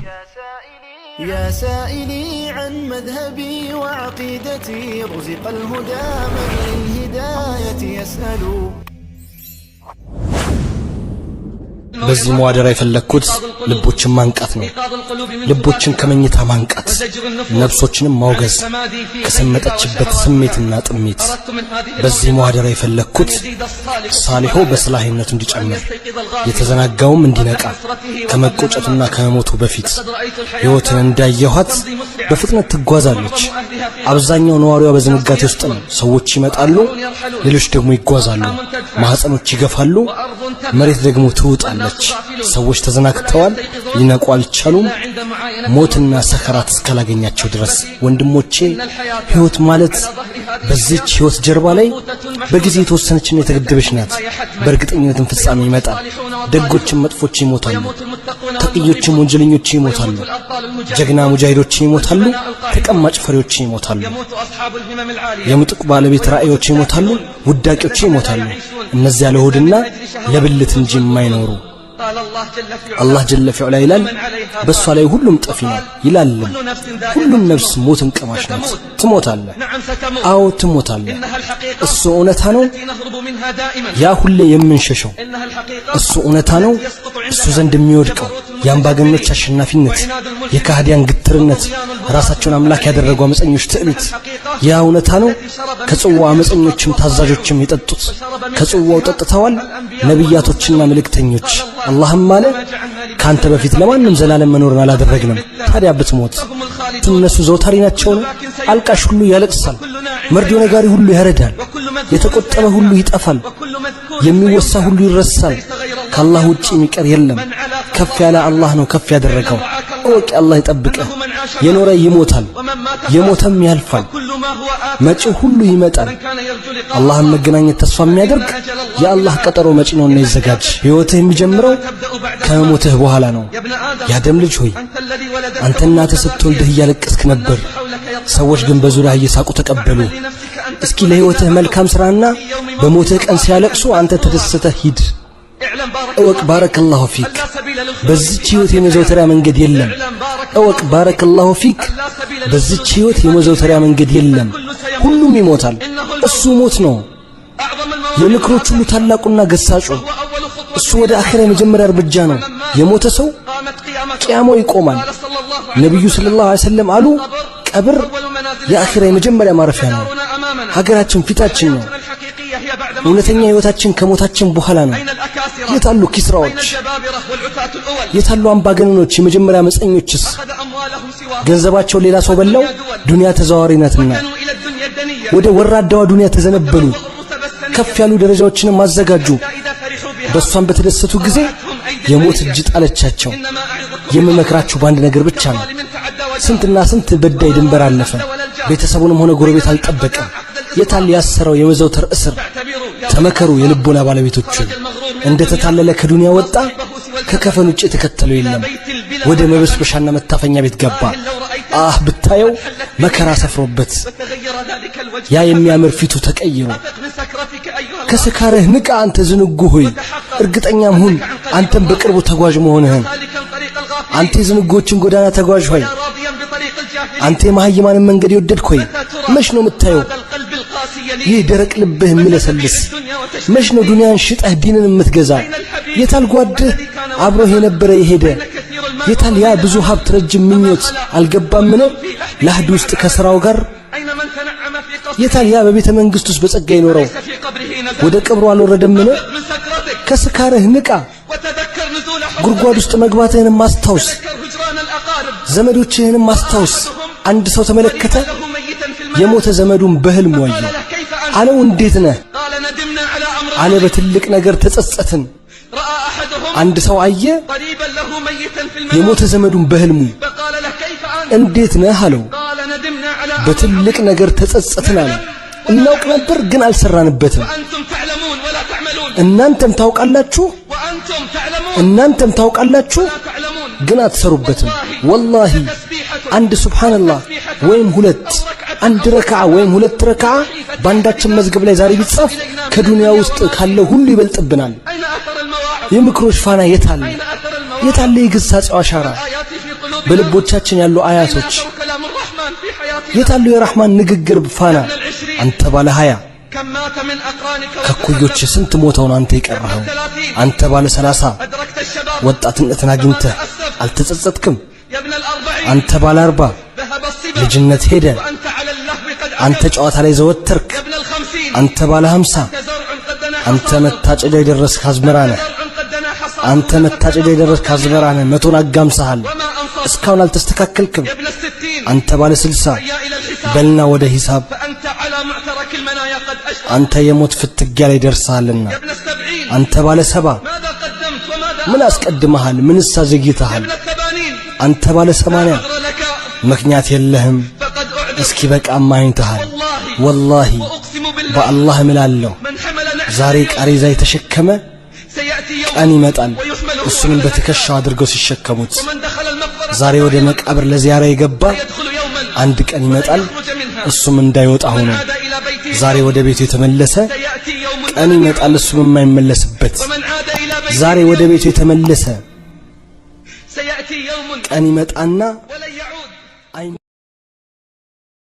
يا سائلي عن مذهبي وعقيدتي رزق الهدى من للهداية يسأل በዚህ ሙአደራ የፈለኩት ልቦችን ማንቃት ነው። ልቦችን ከመኝታ ማንቃት፣ ነፍሶችንም ማውገዝ ከሰመጠችበት ስሜትና ጥሜት። በዚህ ሙአደራ የፈለኩት ሳሊሁ በስላህነቱ እንዲጨምር፣ የተዘናጋውም እንዲነቃ፣ ከመቆጨቱና ከመሞቱ በፊት ህይወትን እንዳየኋት በፍጥነት ትጓዛለች። አብዛኛው ነዋሪዋ በዝንጋቴ ውስጥ ነው። ሰዎች ይመጣሉ፣ ሌሎች ደግሞ ይጓዛሉ። ማህፀኖች ይገፋሉ፣ መሬት ደግሞ ትውጣለች። ሰዎች ተዘናግተዋል፣ ሊነቁ አልቻሉም፣ ሞትና ሰከራት እስካላገኛቸው ድረስ። ወንድሞቼ ህይወት ማለት በዚህች ህይወት ጀርባ ላይ በጊዜ የተወሰነችና የተገደበች ናት። በእርግጠኝነትም ፍጻሜ ይመጣል። ደጎችም መጥፎች ይሞታሉ፣ ተቅዮችም ወንጀለኞች ይሞታሉ፣ ጀግና ሙጃሂዶች ይሞታሉ፣ ተቀማጭ ፈሪዎች ይሞታሉ፣ የምጡቅ ባለቤት ራእዮች ይሞታሉ፣ ውዳቂዎች ይሞታሉ። እነዚያ ለሆድና ለብልት እንጂ የማይኖሩ አላህ ጀለ ፊዑላ ይላል፣ በሷ ላይ ሁሉም ጠፊ ነው ይላል። ሁሉም ነፍስ ሞትን ቀማሽ ናት። ትሞታለህ፣ አዎ ትሞታለህ። እሱ እውነታ ነው፣ ያ ሁሌ የምንሸሸው እሱ እውነታ ነው። እሱ ዘንድ የሚወድቀው የአምባገነኖች አሸናፊነት፣ የካህዲያን ግትርነት፣ ራሳቸውን አምላክ ያደረጉ አመፀኞች ትዕቢት ያ እውነታ ነው። ከጽዋው አመፀኞችም ታዛዦችም የጠጡት ከጽዋው ጠጥተዋል ነቢያቶችና መልእክተኞች። አላህም አለ ካንተ በፊት ለማንም ዘላለም መኖርን አላደረግንም። ታዲያ ብትሞት እነሱ ዘውታሪ ናቸው። አልቃሽ ሁሉ ያለቅሳል፣ መርዶ ነጋሪ ሁሉ ያረዳል፣ የተቆጠበ ሁሉ ይጠፋል፣ የሚወሳ ሁሉ ይረሳል። ከአላህ ውጪ የሚቀር የለም። ከፍ ያለ አላህ ነው ከፍ ያደረገው። እወቅ አላህ ይጠብቅህ። የኖረ ይሞታል፣ የሞተም ያልፋል፣ መጪው ሁሉ ይመጣል። አላህን መገናኘት ተስፋ የሚያደርግ የአላህ ቀጠሮ መጪ ነውና ይዘጋጅ። ህይወትህ የሚጀምረው ከሞትህ በኋላ ነው። ያደም ልጅ ሆይ አንተ እናትህ ስትወልድህ እያለቀስክ ነበር፣ ሰዎች ግን በዙሪያህ እየሳቁ ተቀበሉ። እስኪ ለህይወትህ መልካም ስራና በሞትህ ቀን ሲያለቅሱ አንተ ተደስተህ ሂድ። እወቅ ባረከላሁ ፊክ፣ በዚህች ህይወት የመዘውተሪያ መንገድ የለም። እወቅ ባረከላሁ ፊክ፣ በዚህች ህይወት የመዘውተሪያ መንገድ የለም። ሁሉም ይሞታል። እሱ ሞት ነው የምክሮች ሁሉ ታላቁና ገሳጩ። እሱ ወደ አኺራ የመጀመሪያ እርምጃ ነው። የሞተ ሰው ቂያማው ይቆማል። ነብዩ ሰለላሁ ዐለይሂ ወሰለም አሉ ቀብር የአኺራ የመጀመሪያ ማረፊያ ነው። ሀገራችን ፊታችን ነው። እውነተኛ ህይወታችን ከሞታችን በኋላ ነው። የታሉ ኪስራዎች? የታሉ አምባገነኖች? የመጀመሪያ መፀኞችስ? ገንዘባቸው ሌላ ሰው በላው። ዱንያ ተዘዋዋሪ ናትና ወደ ወራዳዋ ዱንያ ተዘነበሉ። ከፍ ያሉ ደረጃዎችንም አዘጋጁ። በሷን በተደሰቱ ጊዜ የሞት እጅ ጣለቻቸው። የምመክራችሁ በአንድ ነገር ብቻ ነው። ስንትና ስንት በዳይ ድንበር አለፈ፣ ቤተሰቡንም ሆነ ጎረቤት አልጠበቀም። የታል ያሰረው የመዘውተር እስር? ተመከሩ የልቦና ባለቤቶች። እንደ ተታለለ ከዱንያ ወጣ፣ ከከፈን ውጭ የተከተለው የለም። ወደ መበስበሻና መታፈኛ ቤት ገባ። ብታየው መከራ ሰፍሮበት ያ የሚያምር ፊቱ ተቀይሮ። ከስካርህ ንቃ አንተ ዝንጉ ሆይ፣ እርግጠኛም ሁን አንተም በቅርቡ ተጓዥ መሆንህን። አንተ የዝንጎችን ጎዳና ተጓዥ ሆይ፣ አንተ የመሃይማንን መንገድ የወደድክ ሆይ፣ መች ነው የምታየው ይህ ደረቅ ልብህ የሚለሰልስ? መች ነው ዱንያን ሽጠህ ዲንን የምትገዛ? የታል ጓድህ አብሮህ የነበረ የሄደ? የታል ያ ብዙ ሀብት ረጅም ምኞት አልገባምን ለህድ ውስጥ ከሥራው ጋር? የታል ያ በቤተ መንግሥት ውስጥ በጸጋ ይኖረው ወደ ቀብሩ አልወረደምን? ከስካርህ ንቃ፣ ጉድጓድ ውስጥ መግባትህንም አስታውስ፣ ዘመዶችህንም አስታውስ። አንድ ሰው ተመለከተ፣ የሞተ ዘመዱን በህልም ወየው። አለው እንዴት ነህ? አለ በትልቅ ነገር ተጸጸትን። አንድ ሰው አየ የሞተ ዘመዱን በህልሙ። እንዴት ነህ አለው። በትልቅ ነገር ተጸጸትን አለ። እናውቅ ነበር ግን አልሰራንበትም። እናንተም ታውቃላችሁ ግን አትሰሩበትም። ወላሂ አንድ ሱብሃንአላህ ወይም ሁለት፣ አንድ ረክዓ ወይም ሁለት ረክዓ ባንዳችን መዝገብ ላይ ዛሬ ቢጻፍ ከዱንያ ውስጥ ካለው ሁሉ ይበልጥብናል። የምክሮች ፋና የታለ? የታለ የግሳጼው አሻራ? በልቦቻችን ያሉ አያቶች የታሉ የረህማን ንግግር ፋና አንተ ባለ 20 ከኩዮች ስንት ሞተው ነው አንተ የቀረኸው አንተ ባለ 30 ወጣትነትን አግኝተህ አልተጸጸትክም አንተ ባለ 40 ልጅነት ሄደ አንተ ጨዋታ ላይ ዘወተርክ አንተ ባለ 50 አንተ መታጨዳ የደረስክ አዝመራ ነህ አንተ መታጨዳ የደረስክ አዝመራ ነህ መቶን አጋምሰሃል እስካሁን አልተስተካከልክም አንተ ባለ 60 በልና ወደ ሂሳብ አንተ የሞት ፍትጊያ ላይ ደርሰሃልና አንተ ባለ 70 ምን አስቀድመሃል ምንስ አዘግይተሃል አንተ ባለ 80 ምክንያት የለህም እስኪ በቃ ማይንተሃል ወላሂ በአላህ እምላለሁ ዛሬ ቃሬዛ የተሸከመ ቀን ይመጣል እሱንም በትከሻው አድርገው ሲሸከሙት ዛሬ ወደ መቃብር ለዚያራ የገባ አንድ ቀን ይመጣል እሱም እንዳይወጣ ሆኖ ዛሬ ወደ ቤቱ የተመለሰ ቀን ይመጣል እሱም የማይመለስበት ዛሬ ወደ ቤቱ የተመለሰ ቀን ይመጣና